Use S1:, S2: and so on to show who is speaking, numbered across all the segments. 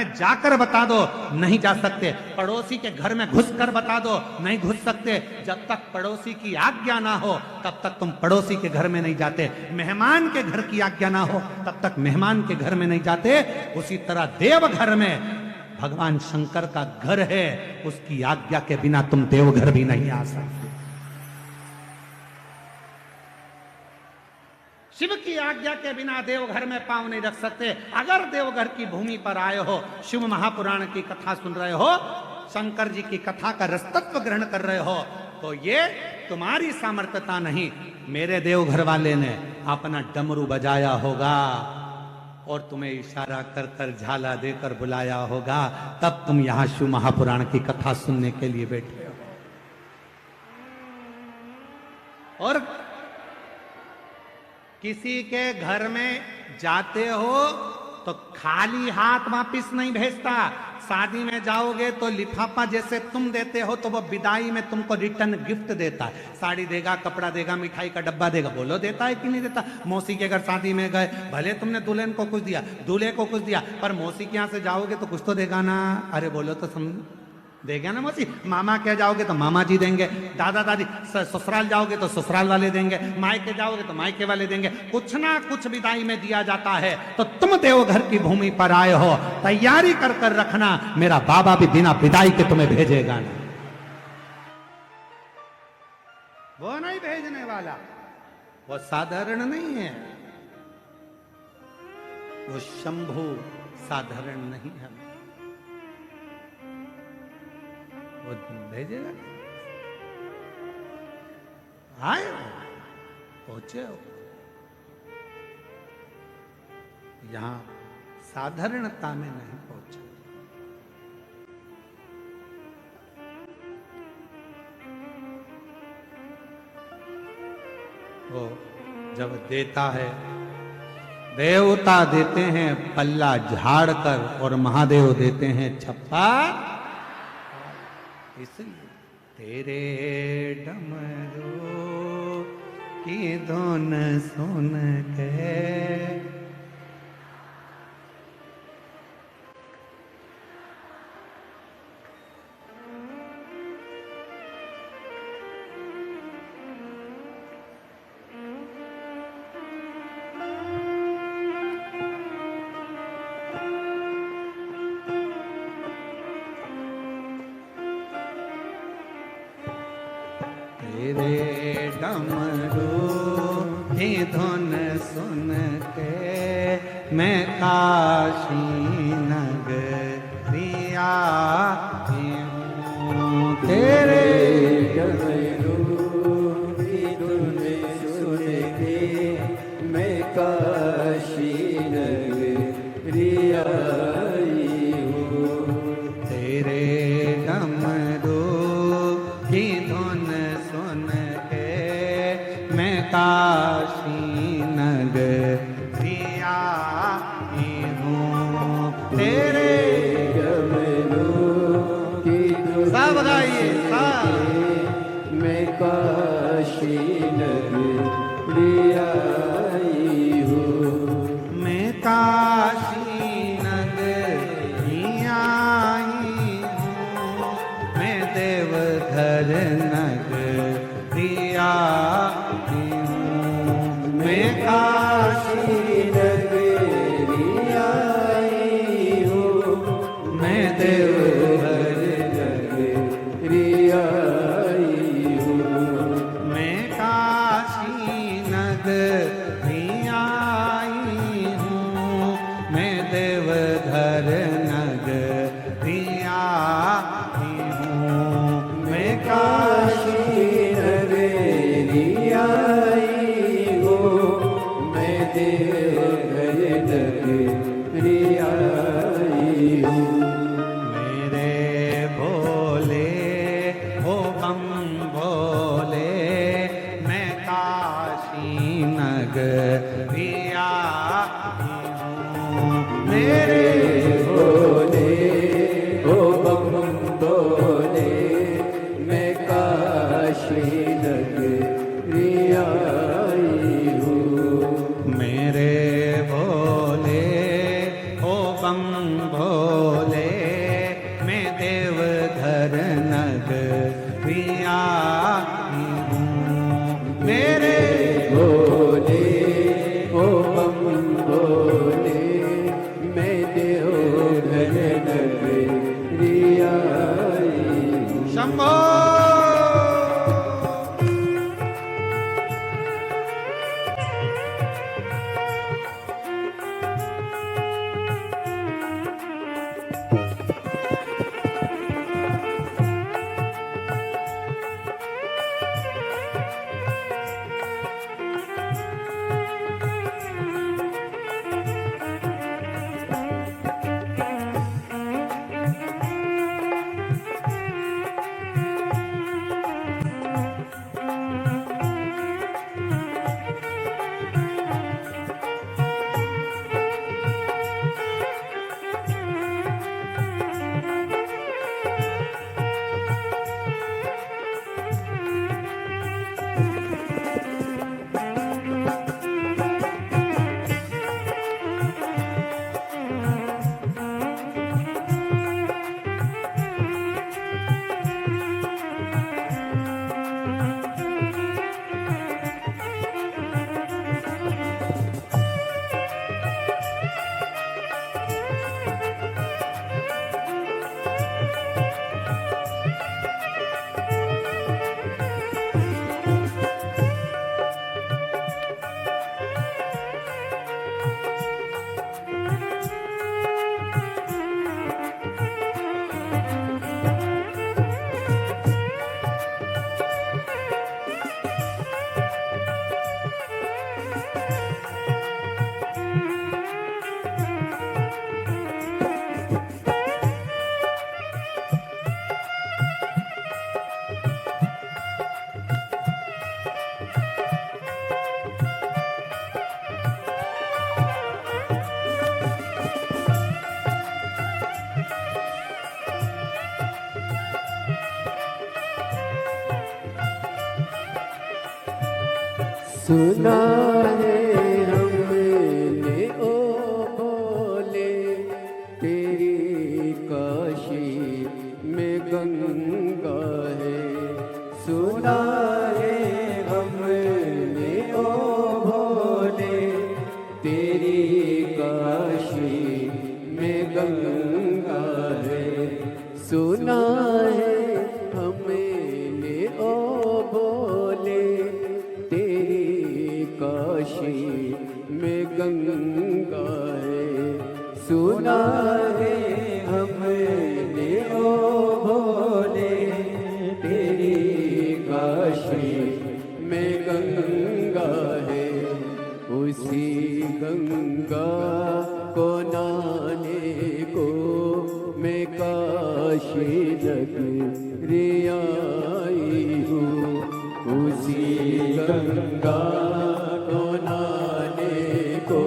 S1: में जाकर बता दो, नहीं जा सकते। पड़ोसी के घर में घुसकर बता दो, नहीं घुस सकते। जब तक पड़ोसी की आज्ञा ना हो तब तक तुम पड़ोसी के घर में नहीं जाते। मेहमान के घर की आज्ञा ना हो तब तक मेहमान के घर में नहीं जाते। उसी तरह देवघर में भगवान शंकर का घर है, उसकी आज्ञा के बिना तुम देवघर भी नहीं आ सकते। शिव की आज्ञा के बिना देवघर में पांव नहीं रख सकते। अगर देवघर की भूमि पर आए हो, शिव महापुराण की कथा सुन रहे हो, शंकर जी की कथा का रसतत्व ग्रहण कर रहे हो, तो ये तुम्हारी सामर्थ्यता नहीं, मेरे देवघर वाले ने अपना डमरू बजाया होगा और तुम्हें इशारा कर कर झाला देकर बुलाया होगा, तब तुम यहां शिव महापुराण की कथा सुनने के लिए बैठे हो। और किसी के घर में जाते हो तो खाली हाथ वापिस नहीं भेजता। शादी में जाओगे तो लिफाफा जैसे तुम देते हो तो वो विदाई में तुमको रिटर्न गिफ्ट देता है। साड़ी देगा, कपड़ा देगा, मिठाई का डब्बा देगा। बोलो देता है कि नहीं देता? मौसी के घर शादी में गए, भले तुमने दुल्हन को कुछ दिया, दूल्हे को कुछ दिया, पर मौसी के यहाँ से जाओगे तो कुछ तो देगा ना। अरे बोलो तो देगा ना मौसी। मामा के जाओगे तो मामा जी देंगे, दादा दादी। ससुराल जाओगे तो ससुराल वाले देंगे, मायके जाओगे तो मायके वाले देंगे। कुछ ना कुछ विदाई में दिया जाता है। तो तुम देवघर की भूमि पर आए हो, तैयारी कर कर रखना, मेरा बाबा भी बिना विदाई के तुम्हें भेजेगा ना। वो नहीं भेजने वाला, वो साधारण नहीं है, वो शंभु साधारण नहीं है, वो भेजेगा। आए हो, पहुंचे हो, यहां साधारणता में नहीं पहुंचे। वो जब देता है, देवता देते हैं पल्ला झाड़ कर और महादेव देते हैं छप्पा। इसलिए तेरे डमरू की धुन सुन के तेरे डमरू की धुन सुन के मैं काशी नगरिया हूँ। तेरे
S2: डमरू की धुन सुन के मैं काशी नगरिया हूँ।
S1: तेरे डमरू की धुन सुन के मैं काशी नगरिया हूँ। तेरे
S2: डमरू की धुन
S1: सब गाइए,
S2: मैं काशी नगरिया हूँ।
S1: मैं काशी नगरिया हूँ। मैं देवघर नगरिया हूँ। मैं काशी
S2: नगरिया हूँ।
S1: मैं देवघर
S2: नगरिया हूँ।
S1: मैं काशी नगरिया हूँ। मैं देवघर नगरिया हूँ। मैं
S2: काशी नगरिया हूँ। मैं देवघर नगरिया हूँ।
S1: मेरे भोले हो बम भोले, मैं काशी नगरिया हूँ। मेरे
S2: भोले ओ बम भोले, मैं काशी नगरिया हूँ।
S1: मेरे भोले
S2: सुना है हमने ओ बोले तेरी काशी में गंगा है। सुना है हमने ओ भोले तेरी काशी में गंगा है। सुना है हमने ओ भोले तेरी काशी में गंगा है। सुना है हमने ओ भोले तेरी काशी में गंगा है। उसी गंगा को नहाने को मैं काशी नगरी आई हूँ। उसी गंगा को नहाने को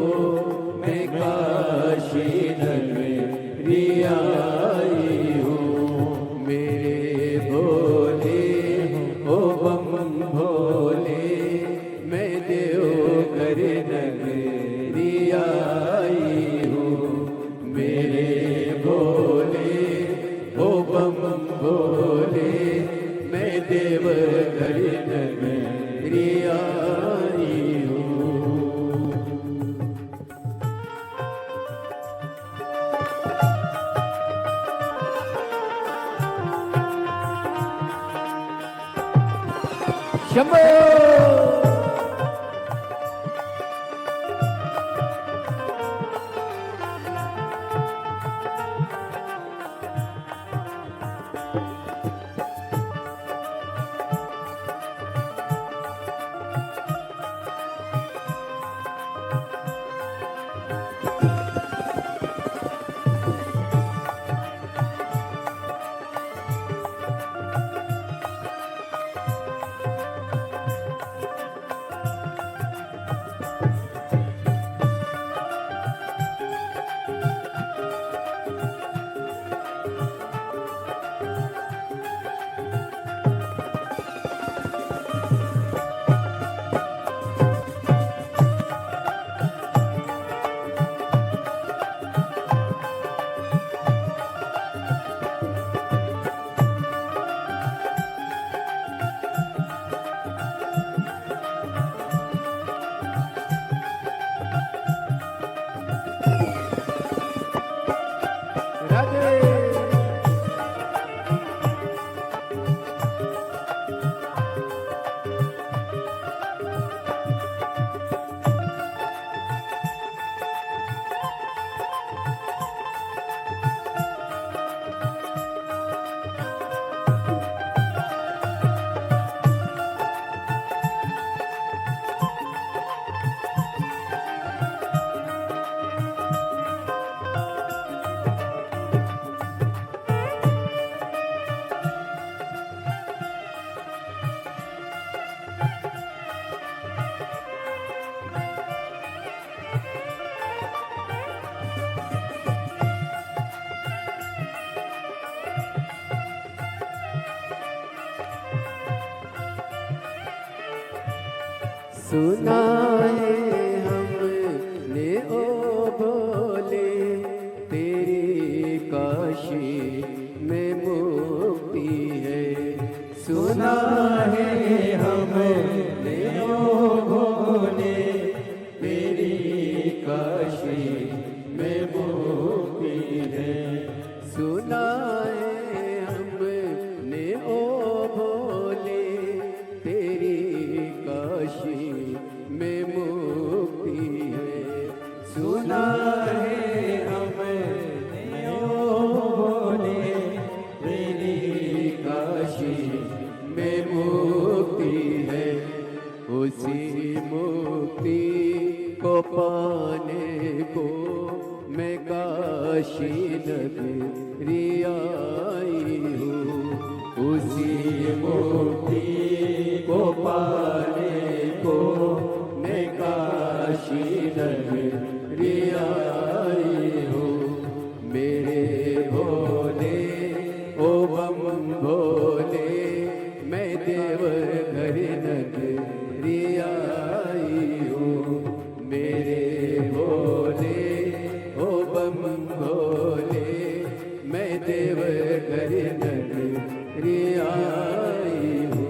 S2: मैं काशी नगरी आई हूँ। मेरे भोले ओ बम भोले मैं देवघर नगरी आई हूँ। मेरे भोले ओ बम भोले मैं देवघर नगरी आई हूँ। शंभो सुना है हमने ओ भोले तेरी काशी में मुक्ति है। सुना है हमने ओ भोले तेरी काशी में मुक्ति है। सुना है हमने ओ भोले तेरी काशी में मुक्ति है। सुना है हमने ओ भोले तेरी काशी में मुक्ति है। उसी मुक्ति को पाने को मैं काशी नगरी आई हूँ। उसी मुक्ति को पाने को मैं काशी नगरी आई हूँ। मेरे भोले ओ बम भोले मैं देवघर नगरी आई देव घर नगरी आई हूँ।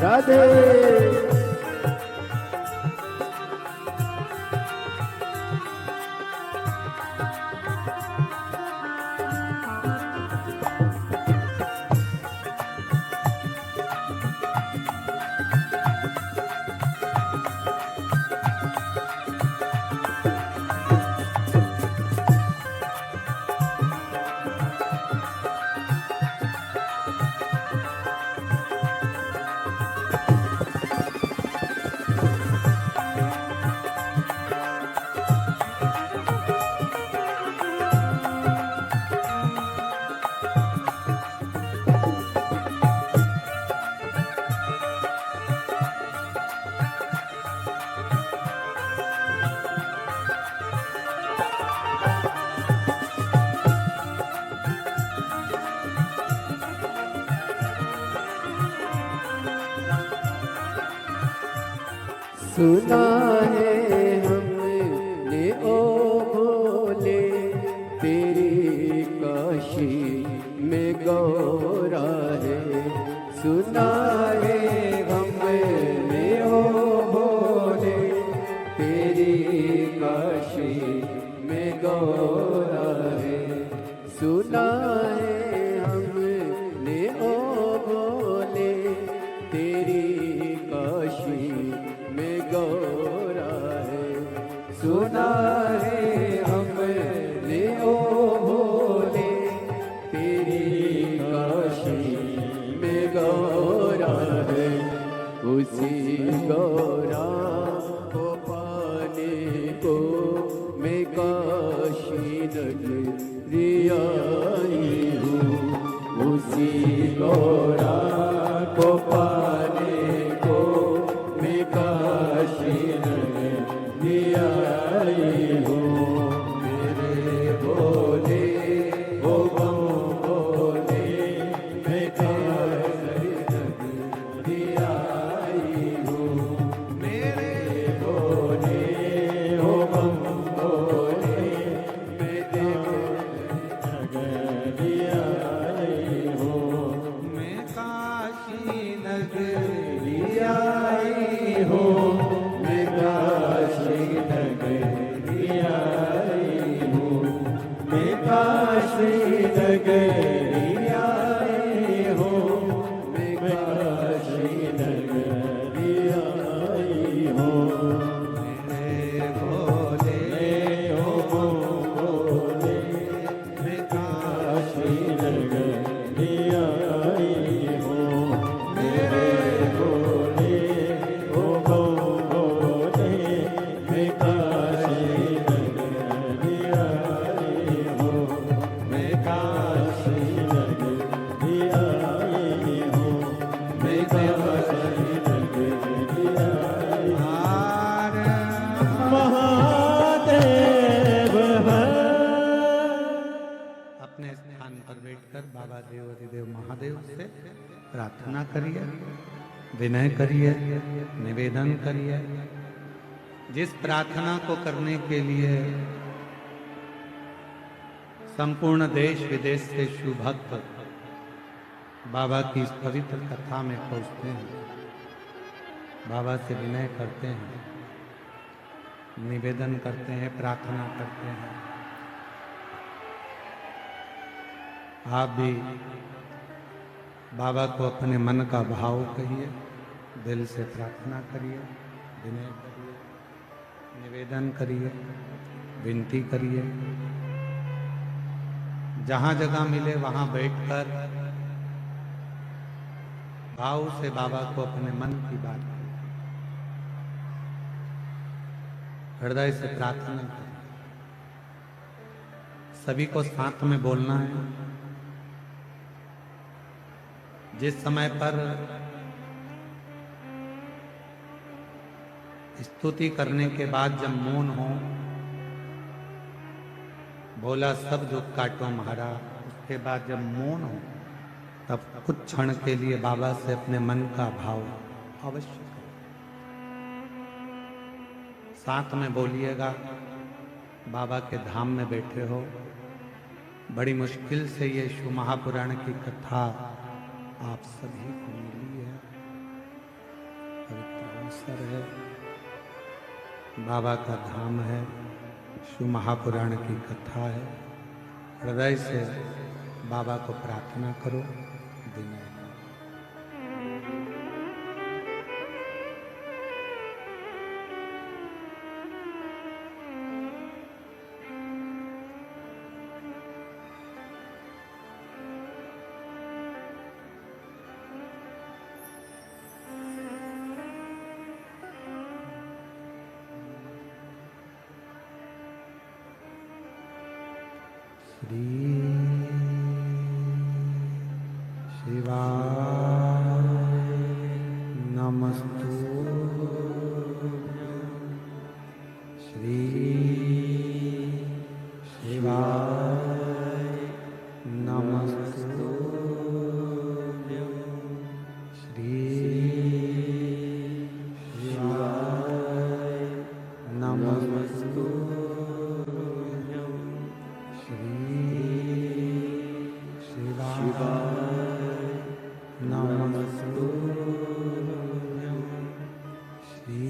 S2: राधे सुना है हमने ओ भोले तेरी काशी में गौरा है। सुना है हमने ओ भोले तेरी काशी में गौरा है। सुना है हमने ओ भोले तेरी काशी में गौरा है। सुना है हमने ओ भोले तेरी काशी में गौरा है। उसी गौरा को पाने को मैं काशी नगरी आई हूँ। उसी गौरा को पाने को मैं काशी नगरी आई हूँ। मेरे भोले ओ बम भोले मैं काशी नगरी आई हूँ। मेरे भोले ओ बम भोले मैं नगरी आई हूँ। मैं काशी नगरी आई हूँ। मैं काशी नगरी आई हूँ। मैं काशी नगरी आई हूँ। मैं काशी नगरी आई हूँ। मेरे भोले ओ भोले मैं काशी नगरी आई हूँ। मेरे भोले ओ भोले मैं काशी नगरी आई हूँ। मैं काशी नगरी आई हूँ। मैं काशी नगरी आई हूँ। महादेव
S1: अपने स्थान पर बैठकर बाबा देव अधिदेव महादेव से प्रार्थना करिए, विनय करिए, निवेदन करिए। जिस प्रार्थना को करने के लिए संपूर्ण देश विदेश से शिव भक्त बाबा की इस पवित्र कथा में पहुंचते हैं, बाबा से विनय करते हैं, निवेदन करते हैं, प्रार्थना करते हैं। आप भी बाबा को अपने मन का भाव कहिए, दिल से प्रार्थना करिए, विनय करिए, निवेदन करिए, विनती करिए। जहां जगह मिले वहां बैठकर भाव से बाबा को अपने मन की बात करिए, हृदय से प्रार्थना करिए। सभी को साथ में बोलना है। जिस समय पर स्तुति करने के बाद जब मौन हो, बोला सब दुख काटो महारा, उसके बाद जब मौन हो तब कुछ क्षण के लिए बाबा से अपने मन का भाव अवश्य करो। साथ में बोलिएगा। बाबा के धाम में बैठे हो, बड़ी मुश्किल से ये शिव महापुराण की कथा आप सभी को मिली है। पवित्र अवसर है, बाबा का धाम है, शिव महापुराण की कथा है। हृदय से बाबा को प्रार्थना करो, विनय। श्री शिवाय नमस्तुभ्यं। श्री शिवाय नमस्तुभ्यं। श्री शिवाय नमस्तुभ्यं। श्री शिवाय नमस्तुभ्यं। श्री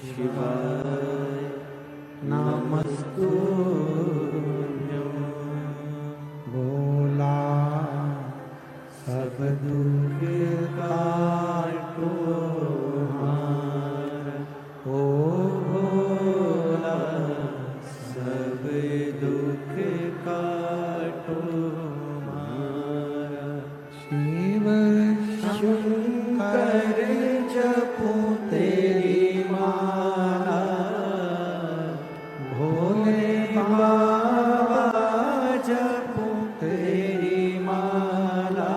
S1: शिवाय नमस्तुभ्यं। बोला सब दुख काटो हार, ओ भोला सब दुख काटो मारा। शिव शंकर जपो तेरी माला, भोले बाबा जपो तेरी माला।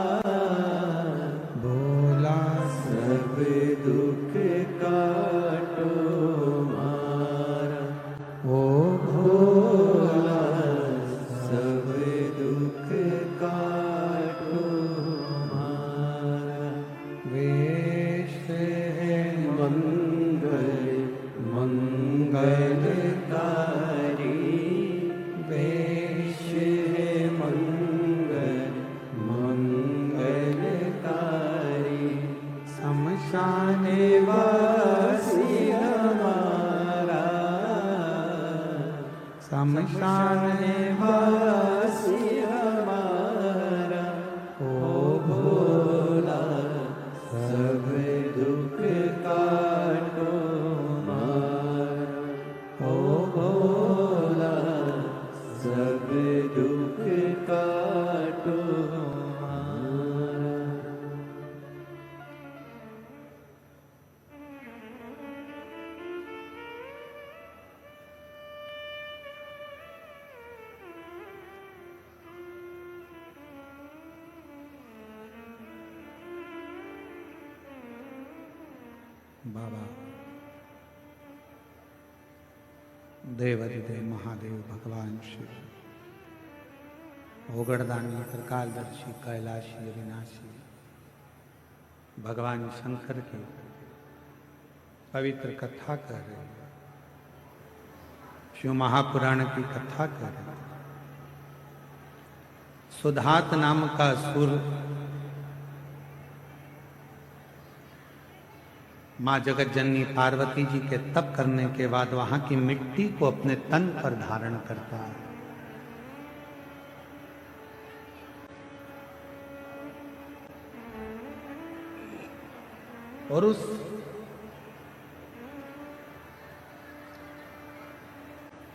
S1: बोला सब दुख काटो मारा, ओ भोला सब दुख काटो मारा। वेश है मंगल मंगलकारी, वेश है मंगल मंगलकारी। शमशान वासी हमारा, शमशान वासी हमारा। ओ भोला सब दुख काटो मारा, ओ भोला सब दुख काटो मारा। बाबा देवाधिदेव महादेव भगवान शिव, ओगड़दानी त्रिकालदर्शी कैलाशी अविनाशी भगवान शंकर की पवित्र कथा कर रहे हैं। शिव महापुराण की कथा कर रहे हैं। सुधात नाम का असुर मां जगत जननी पार्वती जी के तप करने के बाद वहां की मिट्टी को अपने तन पर धारण करता है। और उस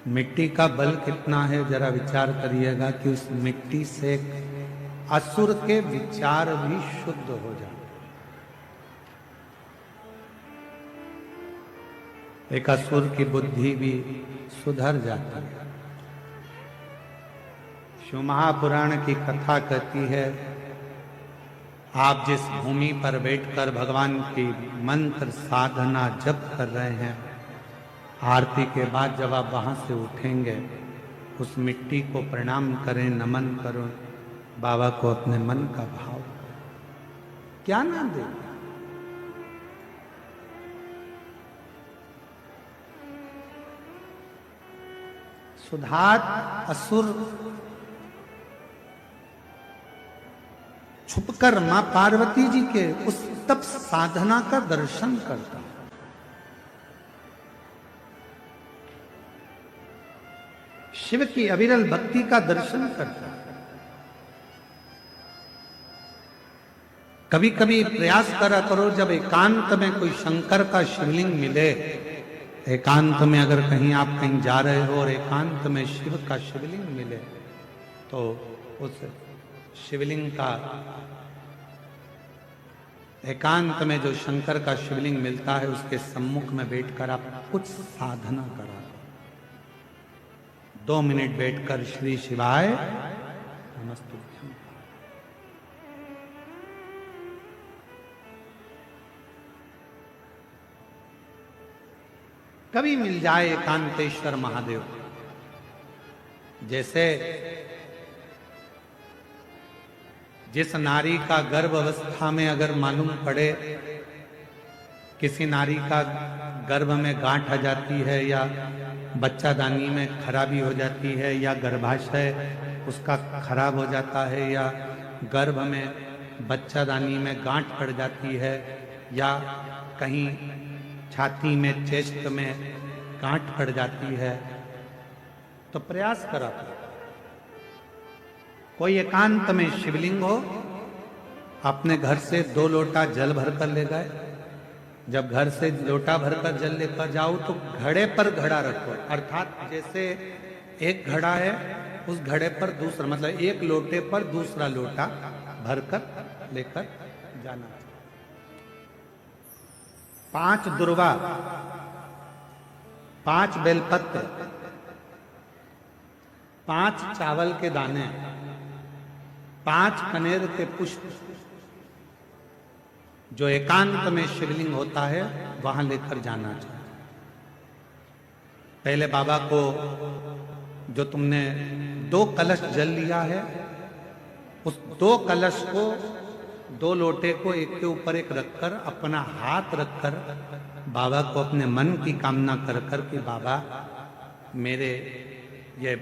S1: मिट्टी का बल कितना है जरा विचार करिएगा कि उस मिट्टी से असुर के विचार भी शुद्ध हो जाते। एक असुर की बुद्धि भी सुधर जाती है। शिव महापुराण की कथा कहती है, आप जिस भूमि पर बैठकर भगवान की मंत्र साधना जप कर रहे हैं, आरती के बाद जब आप वहां से उठेंगे उस मिट्टी को प्रणाम करें, नमन करो, बाबा को अपने मन का भाव करें। क्या ना दे, सुधात असुर छुपकर मां पार्वती जी के उस तप साधना का दर्शन करता, शिव की अविरल भक्ति का दर्शन करता। कभी कभी प्रयास करा करो, जब एकांत में कोई शंकर का शिवलिंग मिले, एकांत में अगर कहीं आप कहीं जा रहे हो और एकांत में शिव का शिवलिंग मिले, तो उस शिवलिंग का, एकांत में जो शंकर का शिवलिंग मिलता है उसके सम्मुख में बैठकर आप कुछ साधना करा। 2 मिनट बैठकर श्री शिवाय नमस्तुभ्यं। कभी मिल जाए एकांतेश्वर महादेव, जैसे जिस नारी का गर्भ अवस्था में अगर मालूम पड़े किसी नारी का गर्भ में गांठ आ जाती है, या बच्चादानी में खराबी हो जाती है, या गर्भाशय उसका खराब हो जाता है, या गर्भ में बच्चादानी में गांठ पड़ जाती है, या कहीं छाती में, चेस्ट में गांठ पड़ जाती है, तो प्रयास करा कोई एकांत में शिवलिंग हो, अपने घर से 2 लोटा जल भरकर ले गए। जब घर से लोटा भरकर जल लेकर जाओ तो घड़े पर घड़ा रखो, अर्थात जैसे एक घड़ा है उस घड़े पर दूसरा, मतलब एक लोटे पर दूसरा लोटा भरकर लेकर जाना। 5 दुर्वा, 5 बेलपत्र, 5 चावल के दाने, 5 कनेर के पुष्प, जो एकांत में शिवलिंग होता है वहां लेकर जाना चाहिए। पहले बाबा को, जो तुमने 2 कलश जल लिया है, उस 2 कलश को, 2 लोटे को एक के ऊपर एक रखकर, अपना हाथ रखकर बाबा को अपने मन की कामना कर कर कि बाबा मेरे ये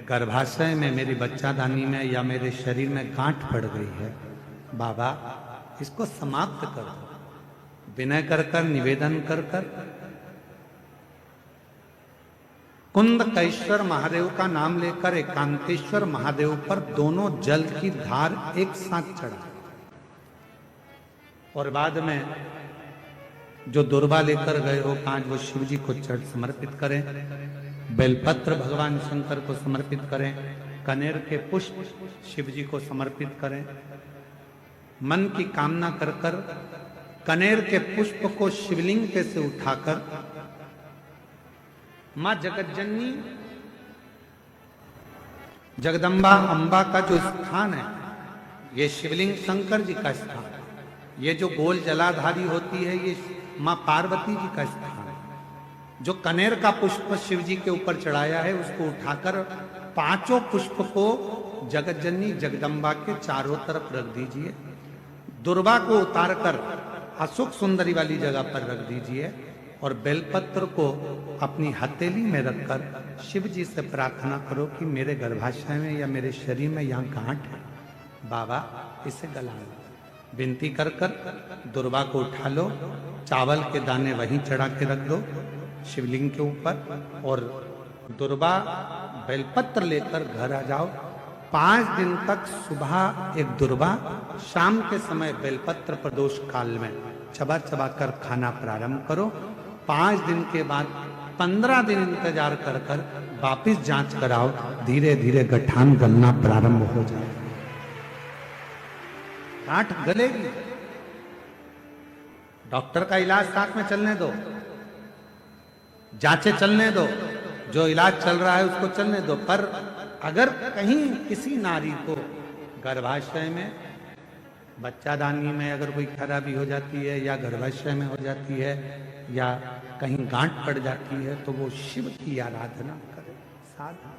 S1: गर्भाशय में, मेरी बच्चादानी में या मेरे शरीर में गांठ पड़ गई है, बाबा इसको समाप्त कर दो। विनय कर कर, निवेदन कर कर कुंदकेश्वर महादेव का नाम लेकर एकांतेश्वर महादेव पर दोनों जल की धार एक साथ चढ़ा, और बाद में जो दुर्वा लेकर गए हो 5, वो शिव जी को चढ़ समर्पित करें। बेलपत्र भगवान शंकर को समर्पित करें, कनेर के पुष्प शिव जी को समर्पित करें। मन की कामना कर कर कनेर के पुष्प को शिवलिंग पे से उठाकर मां जगतजननी जगदम्बा अंबा का जो स्थान है, ये शिवलिंग शंकर जी का स्थान, ये जो गोल जलाधारी होती है ये मां पार्वती जी का स्थान है। जो कनेर का पुष्प शिव जी के ऊपर चढ़ाया है उसको उठाकर 5 पुष्प को जगतजननी जगदम्बा के चारों तरफ रख दीजिए। दुर्वा को उतारकर अशोक सुंदरी वाली जगह पर रख दीजिए और बेलपत्र को अपनी हथेली में रखकर शिव जी से प्रार्थना करो कि मेरे गर्भाशय में या मेरे शरीर में यहाँ गांठ है, बाबा इसे गला लो। विनती कर कर दुर्वा को उठा लो, चावल के दाने वहीं चढ़ा के रख दो शिवलिंग के ऊपर, और दुर्वा बेलपत्र लेकर घर आ जाओ। 5 दिन तक सुबह एक दुर्वा, शाम के समय बेलपत्र प्रदोष काल में चबा चबा कर खाना प्रारंभ करो। 5 दिन के बाद 15 दिन इंतजार कर कर वापिस जांच कराओ, धीरे धीरे गठान गलना प्रारंभ हो जाए, गांठ गलेगी। डॉक्टर का इलाज साथ में चलने दो, जांचे चलने दो, जो इलाज चल रहा है उसको चलने दो। पर अगर कहीं किसी नारी को गर्भाशय में, बच्चादानी में अगर कोई खराबी हो जाती है या गर्भाशय में हो जाती है या कहीं गांठ पड़ जाती है तो वो शिव की आराधना करे, साधना